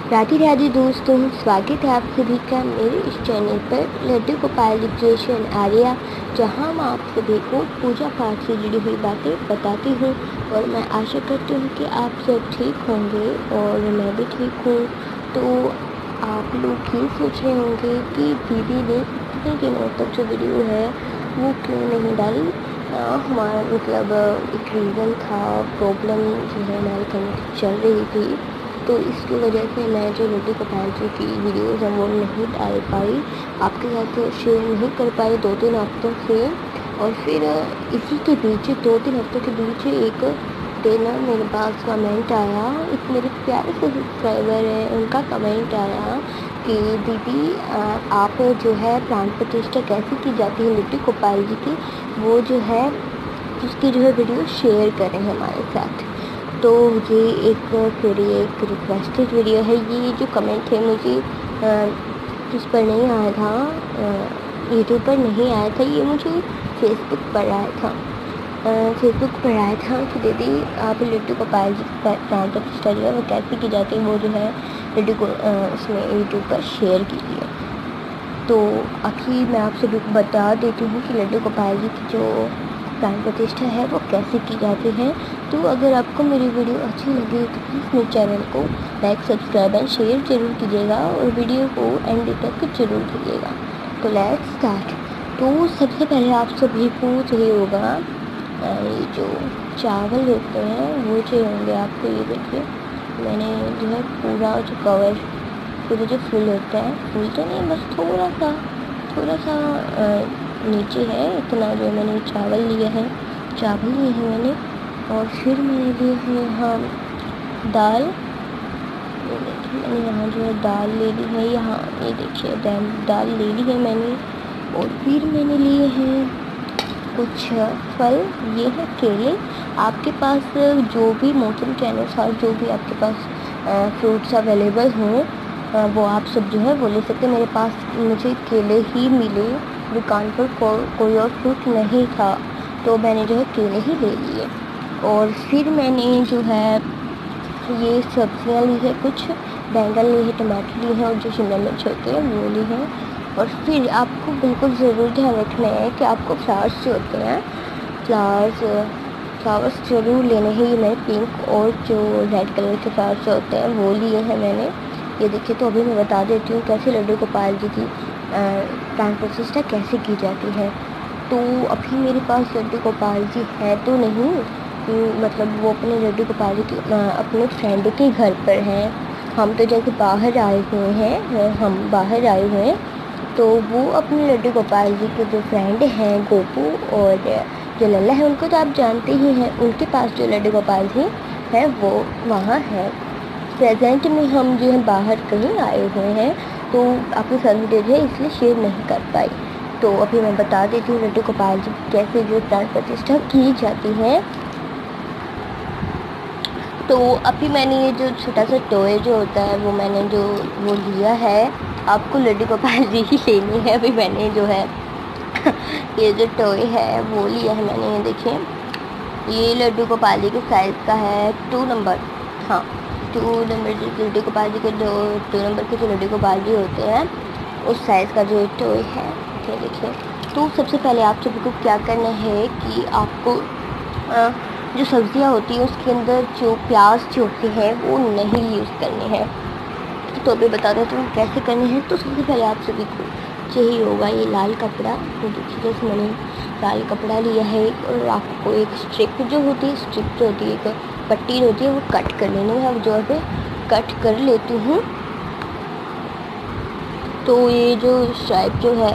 राधे राधे दोस्तों, स्वागत है आप सभी का मेरे इस चैनल पर लड्डू गोपाल क्रिएशन आर्या, जहां मैं आप सभी को पूजा पाठ से जुड़ी हुई बातें बताती हूं। और मैं आशा करती हूं कि आप सब ठीक होंगे और मैं भी ठीक हूं। तो आप लोग ये सोच रहे होंगे कि दीदी ने इतने दिनों तक जो वीडियो है वो क्यों नहीं डाली। हमारा मतलब एक रीज़न था, प्रॉब्लम जो है हमारे घर में चल रही थी, तो इसकी वजह से मैं जो लड्डू गोपाल जी की वीडियोज़ हैं वो नहीं डाल पाई, आपके साथ शेयर नहीं कर पाई 2-3 हफ्तों से। और फिर इसी के बीच 2-3 हफ्तों के बीच एक दिन मेरे पास कमेंट आया, एक मेरे प्यारे से सब्सक्राइबर है, उनका कमेंट आया कि दीदी आप जो है प्राण प्रतिष्ठा कैसे की जाती है लड्डू गोपाल जी की, वो जो है उसकी जो है वीडियो शेयर करें हमारे साथ। तो ये एक रिक्वेस्टेड वीडियो है। ये जो कमेंट है मुझे इस पर नहीं आया था, यूट्यूब पर नहीं आया था, ये मुझे फेसबुक पर आया था। फेसबुक पर आया था कि दीदी आप लड्डू गोपाल जी की प्राण प्रतिष्ठा जो है वो कैसे की जाती है, वो जो है लड्डू को उसमें यूट्यूब पर शेयर कीजिए। तो अभी मैं आप सभी को बता देती हूँ कि लड्डू गोपाल जी की जो प्राण प्रतिष्ठा है वो कैसे की जाती है। तो अगर आपको मेरी वीडियो अच्छी लगे तो प्लीज़ मेरे चैनल को लाइक, सब्सक्राइब एंड शेयर जरूर कीजिएगा और वीडियो को एंड तक जरूर कीजिएगा। तो लेट्स स्टार्ट। तो सबसे पहले आप सभी को चाहिए होगा ये जो चावल होते हैं वो चाहिए होंगे आपको। ये देखिए मैंने जो है पूरा जो कवर, पूरा जो फूल होता है, फूल तो नहीं बस थोड़ा सा नीचे है, इतना जो मैंने चावल लिए हैं मैंने। और फिर मैंने लिए हैं यहाँ दाल, ये देखिए मैंने यहाँ जो है दाल ले ली है, यहाँ ये देखिए दाल ले ली है मैंने। और फिर मैंने लिए हैं कुछ फल, ये है केले। आपके पास जो भी मौसम के अनुसार जो भी आपके पास फ्रूट्स अवेलेबल हों वो आप सब जो है वो ले सकते हैं। मेरे पास मुझे केले ही मिले, दुकान पर कोई और फ्रूट नहीं था, तो मैंने जो है केले ही ले लिए। और फिर मैंने जो है ये सब्जियां ली है, कुछ बैंगन ली है, टमाटर ली है और जो शिमला मिर्च होती है वो ली है। और फिर आपको बिल्कुल ज़रूर ध्यान रखना है कि आपको फ्लावर्स जो होते हैं, फ्लावर्स ज़रूर लेने हैं। ये मैंने पिंक और जो रेड कलर के फ्लावर्स होते हैं वो लिए हैं मैंने। ये देखिए, तो अभी मैं बता देती हूँ कैसे लड्डू गोपाल जी की प्राण प्रतिष्ठा कैसे की जाती है। तो अभी मेरे पास लड्डू गोपाल जी है तो नहीं, मतलब वो अपने लड्डू गोपाल जी की अपने फ्रेंड के घर पर हैं। हम तो जैसे बाहर आए हुए हैं, तो वो अपने लड्डू गोपाल जी के जो फ्रेंड हैं गोपू और जो लल्ला है, उनको तो आप जानते ही हैं, उनके पास जो लड्डू गोपाल जी है वो वहाँ है। प्रेजेंट में हम जो है बाहर कहीं आए हुए हैं, तो आपके साथ वीडियो जो है इसलिए शेयर नहीं कर पाई। तो अभी मैं बता देती हूँ लड्डू गोपाल जी कैसे जो प्राण प्रतिष्ठा की जाती है। तो अभी मैंने ये जो छोटा सा टॉय जो होता है वो लिया है। आपको लड्डू गोपाल जी ही लेनी है। अभी मैंने जो है ये जो टॉय है वो लिया है मैंने। ये देखिए, ये लड्डू गोपाल जी के साइज़ का है 2 नंबर। हाँ, 2 नंबर जो लड्डू गोपाल जी के 2 नंबर के जो लड्डू गोपाल जी होते हैं उस साइज़ का जो टॉय है। ये देखिए, तो सबसे पहले आप सभी को क्या करना है कि आपको जो सब्जियां होती हैं उसके अंदर जो प्याज जो होते हैं वो नहीं यूज़ करने हैं। तो अभी बता देती हूँ कैसे करने हैं। तो सबसे पहले आप सभी को चाहिए होगा ये लाल कपड़ा। तो देखिए, जैसे मैंने लाल कपड़ा लिया है और आपको एक स्ट्रिप जो होती है, एक पट्टी होती है, वो कट कर लेनी है। अब जो है कट कर लेती हूँ। तो ये जो स्ट्राइप जो है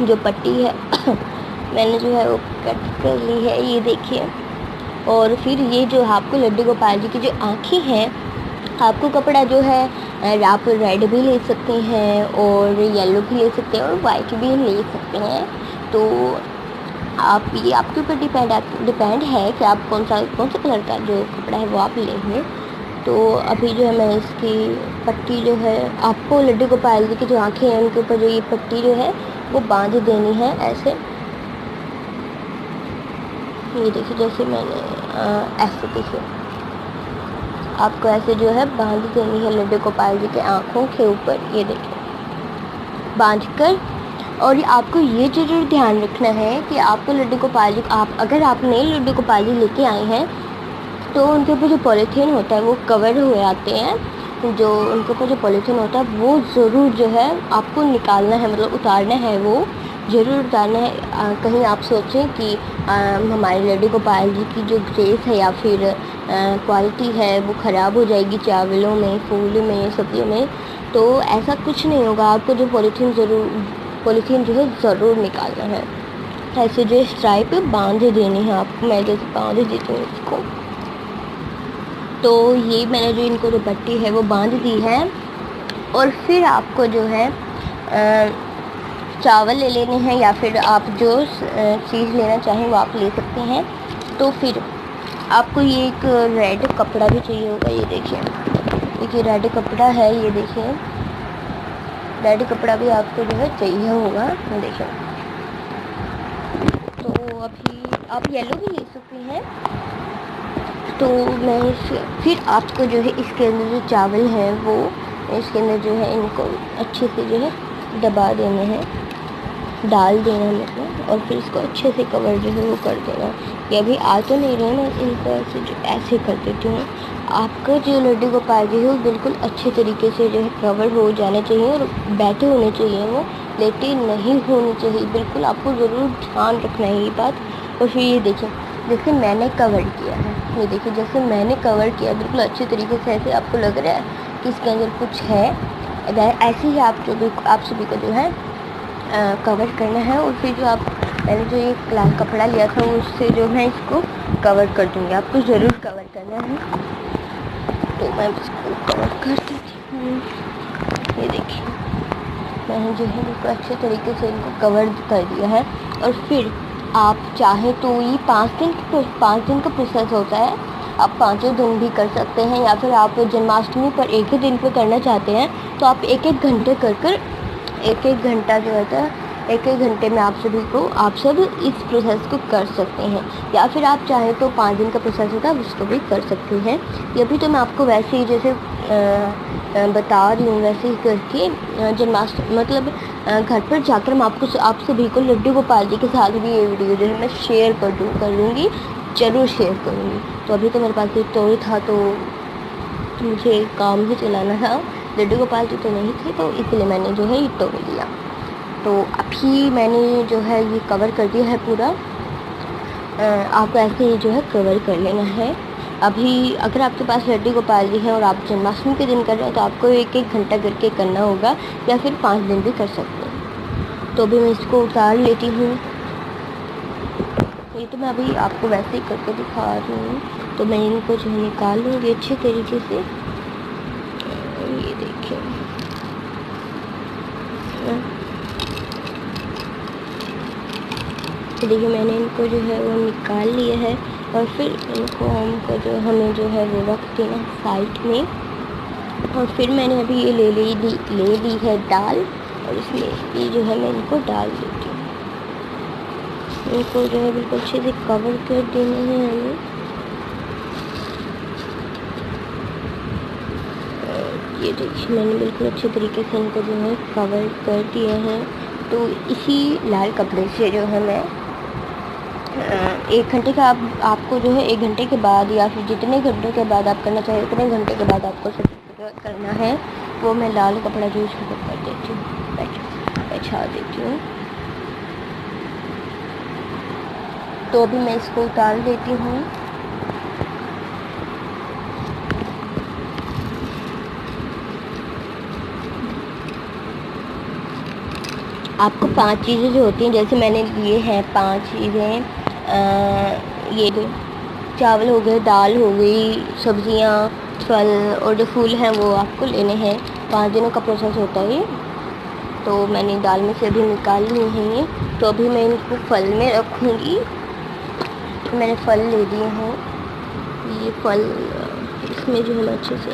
जो पट्टी है मैंने जो है वो कट कर ली है, ये देखिए। और फिर ये जो आपको लड्डू गोपाल जी की जो आँखें हैं, आपको कपड़ा जो है आप रेड भी ले सकते हैं और येलो भी ले सकते हैं और वाइट भी ले सकते हैं। तो आप ये आपके ऊपर डिपेंड है कि आप कौन सा कलर का जो कपड़ा है वो आप लेंगे। तो अभी जो है मैं इसकी पट्टी जो है, आपको लड्डू गोपाल जी की जो आँखें हैं उनके ऊपर जो ये पट्टी जो है वो बांध देनी है ऐसे। ये देखिए, जैसे मैंने ऐसे देखिए आपको ऐसे जो है बांध देनी है लड्डू गोपाल जी के आँखों के ऊपर, ये देखिए बांध कर। और ये आपको ये ज़रूर ध्यान रखना है कि आपको लड्डू गोपाल जी, आप अगर आप नए लड्डू गोपाल जी लेके आए हैं तो उनके ऊपर जो पॉलीथीन होता है वो कवर हुए आते हैं, जो उनके ऊपर जो पॉलीथीन होता है वो ज़रूर जो है आपको निकालना है, मतलब उतारना है, वो ज़रूर उतारना है। कहीं आप सोचें कि हमारे लड्डू गोपाल जी की जो ग्रेस है या फिर क्वालिटी है वो ख़राब हो जाएगी चावलों में, फूल में, सब्जियों में, तो ऐसा कुछ नहीं होगा। आपको जो पॉलीथीन जो है ज़रूर निकालना है। ऐसे जो स्ट्राइप बांध देनी है आपको, मैं जैसे बांध देती हूँ इसको, तो ये मैंने जो इनको जो पट्टी है वो बांध दी है। और फिर आपको जो है चावल ले लेने हैं या फिर आप जो चीज़ लेना चाहें वो आप ले सकते हैं। तो फिर आपको ये एक रेड कपड़ा भी चाहिए होगा, ये देखिए रेड कपड़ा है, ये देखिए रेड कपड़ा भी आपको जो है चाहिए होगा, देखिए। तो अभी आप येलो भी ले सकते हैं। तो फिर आपको जो है इसके अंदर जो चावल है वो इसके अंदर जो है इनको अच्छे से जो है दबा देने हैं, डाल देना मतलब, और फिर इसको अच्छे से कवर जो है वो कर देना। ये अभी आ तो नहीं रहे, मैं इनको ऐसे कर देती हूँ। आपका जो लड्डू गोपाल जी है वो बिल्कुल अच्छे तरीके से जो है कवर हो जाने चाहिए और बैठे होने चाहिए, वो लेटे नहीं होने चाहिए, बिल्कुल आपको ज़रूर ध्यान रखना है ये बात। और फिर ये देखिए जैसे मैंने कवर किया है, ये देखिए जैसे मैंने कवर किया बिल्कुल अच्छे तरीके से, ऐसे आपको लग रहा है कि इसके अंदर कुछ है, ऐसे ही आप सभी को जो है कवर करना है। और फिर जो मैंने जो ये लाल कपड़ा लिया था उससे जो मैं इसको कवर कर दूँगी, आपको ज़रूर कवर करना है। तो मैं इसको कवर कर देती हूँ, ये देखिए मैंने जो है बिल्कुल अच्छे तरीके से इनको कवर कर दिया है। और फिर आप चाहें तो ये 5 दिन का प्रोसेस होता है, आप 5 दिन भी कर सकते हैं, या फिर आप जन्माष्टमी पर एक ही दिन पर करना चाहते हैं तो आप एक घंटे कर एक घंटा जो होता है, एक घंटे में आप सब इस प्रोसेस को कर सकते हैं। या फिर आप चाहें तो 5 दिन का प्रोसेस होता है उसको भी कर सकते हैं। ये भी तो मैं आपको वैसे ही जैसे बता रही हूँ वैसे ही करके जन्माष्टमी मतलब घर पर जाकर मैं आप सभी को लड्डू गोपाल जी के साथ भी ये वीडियो जो है मैं शेयर कर दूँगी, ज़रूर शेयर करूँगी। तो अभी तो मेरे पास एक टॉय था तो मुझे काम ही चलाना था, लड्डू गोपाल जी तो नहीं थे, तो इसलिए मैंने जो है ये टॉय लिया। तो अभी मैंने जो है ये कवर कर दिया है पूरा, आपको ऐसे ही जो है कवर कर लेना है। अभी अगर आपके पास लड्डू गोपाल जी हैं और आप जन्माष्टमी के दिन कर रहे हैं तो आपको एक घंटा करके करना होगा, या फिर 5 दिन भी कर सकते हैं। तो अभी मैं इसको उतार लेती हूँ, ये तो मैं अभी आपको वैसे ही करके दिखा रही हूँ। तो मैं इनको जो है निकाल लूँगी अच्छे तरीके से, ये देखिए तो देखिए मैंने इनको जो है वो निकाल लिया है। और फिर इनको हमें जो है वो रख देना साइड में। और फिर मैंने अभी ये ले ली है दाल, और इसमें ये जो है मैं इनको डाल देती हूँ। इनको जो है बिल्कुल अच्छे से कवर कर देना है हमें। ये देखिए मैंने बिल्कुल अच्छे तरीके से इनको जो है कवर कर दिया है। तो इसी लाल कपड़े से जो है मैं 1 घंटे का आपको जो है 1 घंटे के बाद या फिर जितने घंटों के बाद आप करना चाहिए उतने घंटे के बाद आपको सब करना है, वो मैं लाल कपड़ा जो इसको कर देती हूँ, बैठा देती हूँ। तो अभी मैं इसको उतार देती हूँ। आपको 5 चीज़ें जो होती हैं, जैसे मैंने लिए हैं 5 चीज़ें, ये जो चावल हो गए, दाल हो गई, सब्जियां, फल और जो फूल हैं वो आपको लेने हैं। 5 दिनों का प्रोसेस होता है ये। तो मैंने दाल में से अभी निकाल लिए हैं ये, तो अभी मैं इनको फल में रखूँगी। मैंने फल ले लिए हैं, ये फल इसमें जो है अच्छे से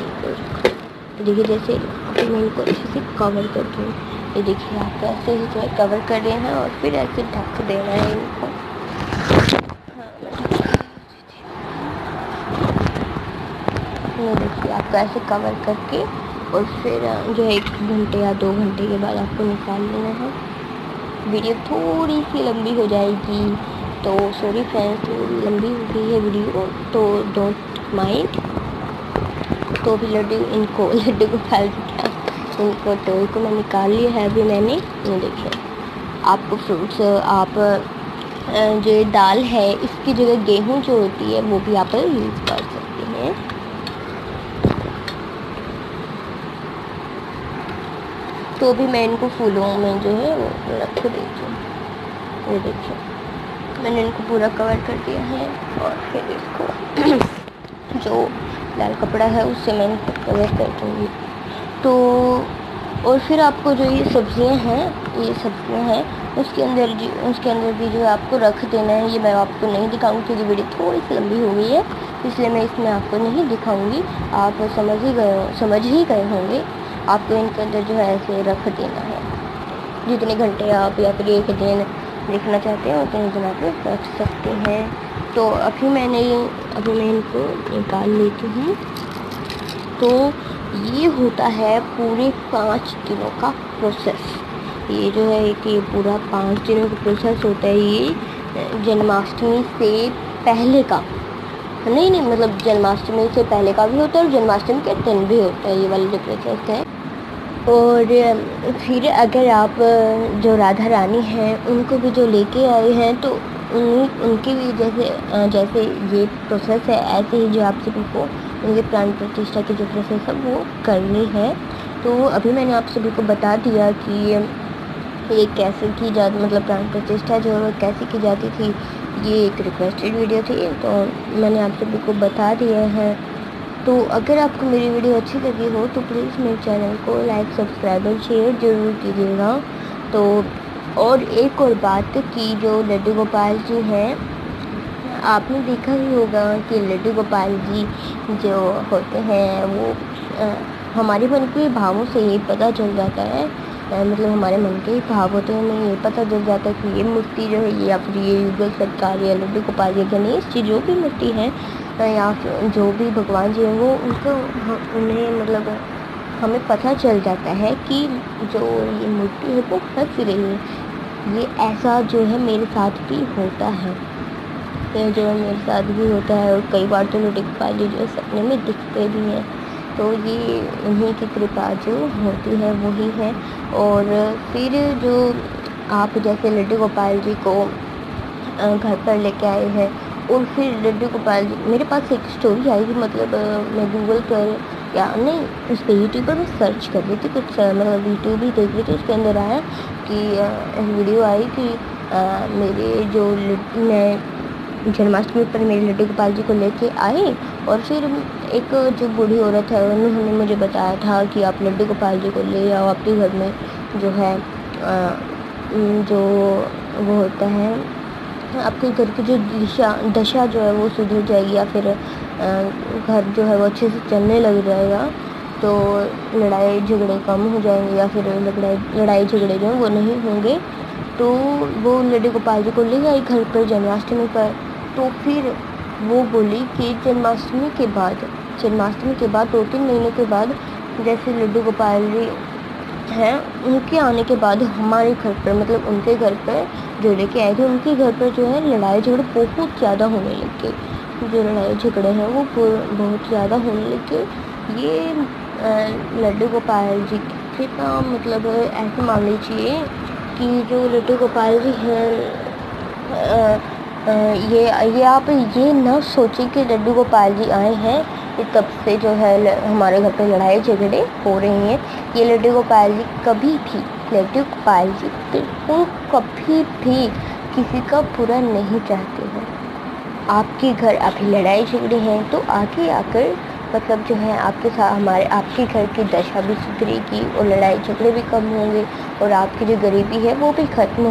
देखिए, जैसे अभी मैं इनको अच्छे से कवर कर दूँ। ये देखिए आप ऐसे ही जो है कवर कर रहे हैं और फिर ऐसे ढक देना है इनको। हाँ, ये देखिए इसको ऐसे कवर करके और फिर जो है 1 घंटे या 2 घंटे के बाद आपको निकाल लेना है। वीडियो थोड़ी सी लंबी हो जाएगी, तो सॉरी फ्रेंड्स, थोड़ी लंबी हो गई है वीडियो, तो डोंट माइंड। तो भी लड्डू गोपाल इनको टोय को मैं निकाल लिया है अभी मैंने। ये देखिए, आपको फ्रूट्स आप जो ये दाल है इसकी जगह गेहूं जो होती है वो भी आप यूज़ कर सकते हैं। तो भी मैं इनको फूलों में जो है वो रख देती हूँ। ये देखिए, मैंने इनको पूरा कवर कर दिया है और फिर इसको जो लाल कपड़ा है उससे मैं इनको कवर कर दूँगी। तो और फिर आपको जो ये सब्जियां हैं उसके अंदर भी जो है आपको रख देना है। ये मैं आपको नहीं दिखाऊंगी क्योंकि वीडियो थोड़ी सी लंबी हो गई है, इसलिए मैं इसमें आपको नहीं दिखाऊंगी। आप समझ ही गए होंगे। आपको इनके अंदर जो है ऐसे रख देना है। जितने घंटे आप या फिर 1 दिन देखना चाहते हैं उतने दिन आप रख सकते हैं। तो अभी मैं इनको निकाल लेती हूँ। तो ये होता है पूरे 5 दिनों का प्रोसेस। ये जो है कि पूरा 5 दिनों का प्रोसेस होता है। ये जन्माष्टमी से पहले का नहीं मतलब जन्माष्टमी से पहले का भी होता है और जन्माष्टमी के दिन भी होता है, ये वाला जो प्रोसेस है। और फिर अगर आप जो राधा रानी हैं उनको भी जो लेके आए हैं तो उनकी भी जैसे ये प्रोसेस है, ऐसे ही जो आप सभी को उनके प्राण प्रतिष्ठा की जो प्रोसेस है वो करनी है। तो अभी मैंने आप सभी को बता दिया कि ये कैसे की जाती, मतलब प्राण प्रतिष्ठा जो है कैसे की जाती थी। ये एक रिक्वेस्टेड वीडियो थी तो मैंने आप सभी को बता दिया है। तो अगर आपको मेरी वीडियो अच्छी लगी हो तो प्लीज़ मेरे चैनल को लाइक, सब्सक्राइब और शेयर ज़रूर कीजिएगा। तो और एक और बात कि जो लड्डू गोपाल जी हैं, आपने देखा ही होगा कि लड्डू गोपाल जी जो होते हैं वो हमारे मन के भावों से ये पता चल जाता है, मतलब हमारे मन के भाव होते हैं, हमें ये पता चल जाता है कि ये मूर्ति जो है ये या फिर ये युगल सरकार या लड्डू गोपाल या गणेश जी जो भी मूर्ति है या फिर जो भी भगवान जी हैं वो उन्हें मतलब हमें पता चल जाता है कि जो ये मूर्ति है वो हंस रही है। ये ऐसा जो है मेरे साथ भी होता है, ये जो मेरे साथ भी होता है। और कई बार तो लड्डू गोपाल जी जो सपने में दिखते भी हैं। तो ये उन्हीं की कृपा जो होती है वही है। और फिर जो आप जैसे लड्डू गोपाल जी को घर पर लेके आए हैं और फिर लड्डू गोपाल जी, मेरे पास एक स्टोरी आई थी, मतलब मैं गूगल पर या नहीं उस पर यूट्यूब पर मैं सर्च कर रही थी कुछ, मतलब यूट्यूब ही देख रही थी, उसके अंदर आया कि वीडियो आई कि मेरे जो मैं जन्माष्टमी पर मेरे लड्डू गोपाल जी को लेके आए और फिर एक जो बूढ़ी औरत है उन्होंने मुझे बताया था कि आप लड्डू गोपाल जी को ले आओ, आपके घर में जो है जो वो होता है आपके घर की जो दशा जो है वो सुधर जाएगी या फिर घर जो है वो अच्छे से चलने लग जाएगा। तो लड़ाई झगड़े कम हो जाएंगे या फिर लड़ाई झगड़े जो हैं वो नहीं होंगे। तो वो लड्डू गोपाल जी को ले आई घर पर जन्माष्टमी पर। तो फिर वो बोली कि जन्माष्टमी के बाद 2-3 महीने के बाद जैसे लड्डू गोपाल जी हैं उनके आने के बाद हमारे घर पर, मतलब उनके घर पर जो लेके आए थे उनके घर पर जो है लड़ाई झगड़े बहुत ज़्यादा होने लग गए। जो लड़ाई झगड़े हैं वो बहुत ज़्यादा होने लग गए। ये लड्डू गोपाल जी के ना, मतलब ऐसे मान लीजिए कि जो लड्डू गोपाल जी हैं ये आप ये ना सोचें कि लड्डू गोपाल जी आए हैं ये तब से जो है हमारे घर पे लड़ाई झगड़े हो रही हैं। ये लड्डू गोपाल जी लड्डू गोपाल जी बिल्कुल कभी भी किसी का बुरा नहीं चाहते हैं। आपके घर अभी लड़ाई झगड़े हैं तो आगे आकर मतलब जो है आपके घर की दशा भी सुधरेगी और लड़ाई झगड़े भी कम होंगे और आपकी जो गरीबी है वो भी ख़त्म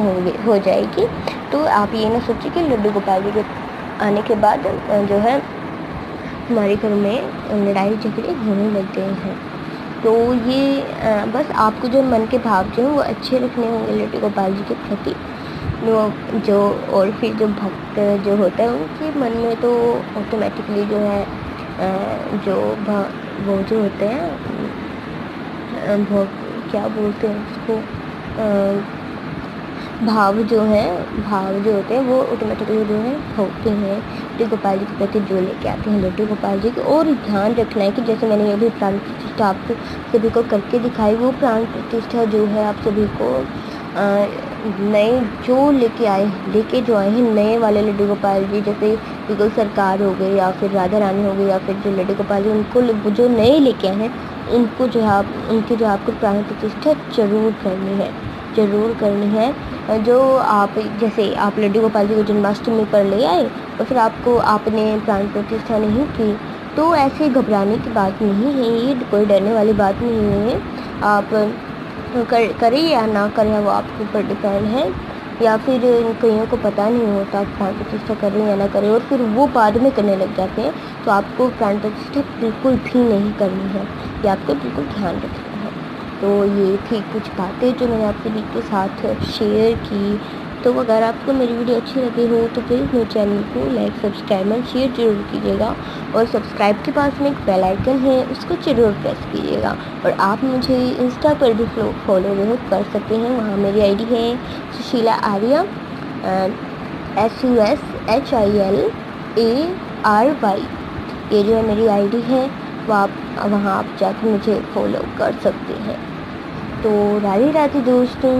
हो जाएगी। तो आप ये ना सोचिए कि लड्डू गोपाल जी के आने के बाद जो है हमारे घर में लड़ाई झगड़े होने लग गए हैं। तो ये बस आपको जो मन के भाव जो हैं वो अच्छे रखने होंगे लड्डू गोपाल जी के प्रति। और फिर जो भक्त जो होता है उनके मन में तो ऑटोमेटिकली जो है जो वो जो होते हैं वो क्या बोलते हैं उसको, भाव जो होते हैं वो ऑटोमेटिकली जो है होते हैं लड्डू गोपाल जी के प्रति जो लेके आते हैं लड्डू गोपाल जी को। और ध्यान रखना है कि जैसे मैंने अभी प्राण प्रतिष्ठा आपको सभी को करके दिखाई, वो प्राण प्रतिष्ठा जो है आप सभी को नए जो लेके जो आए हैं नए वाले लड्डू गोपाल जी, जैसे युगल सरकार हो गई या फिर राधा रानी हो गई या फिर जो लड्डू गोपाल जी उनको जो नए लेके आए हैं उनको जो है उनकी जो आपको प्राण प्रतिष्ठा जरूर करनी है। जो आप जैसे आप लड्डू गोपाल जी को जन्माष्टमी पर ले आए और फिर आपने प्राण प्रतिष्ठा नहीं की, तो ऐसे घबराने की बात नहीं है, ये कोई डरने वाली बात नहीं है। आप करें या ना करें वो आपके ऊपर डिपेंड है। या फिर कईयों को पता नहीं होता प्राण प्रतिष्ठा करें या ना करें और फिर वो बाद में करने लग जाते हैं, तो आपको प्राण प्रतिष्ठा बिल्कुल भी नहीं करनी है, ये आपको बिल्कुल ध्यान रखना है। तो ये थी कुछ बातें जो मैंने आप सभी के साथ शेयर की। तो अगर आपको मेरी वीडियो अच्छी लगी हो तो प्लीज़ मेरे चैनल को लाइक, सब्सक्राइब एंड शेयर जरूर कीजिएगा। और सब्सक्राइब के पास में एक बेल आइकन है, उसको जरूर प्रेस कीजिएगा। और आप मुझे इंस्टा पर भी फॉलो जो कर सकते हैं, वहाँ मेरी आईडी है सुशीला आर्या, SUSHILARY। ये जो है मेरी आईडी है, वो आप वहाँ आप जाकर मुझे फॉलो कर सकते हैं। तो राधे राधे दोस्तों।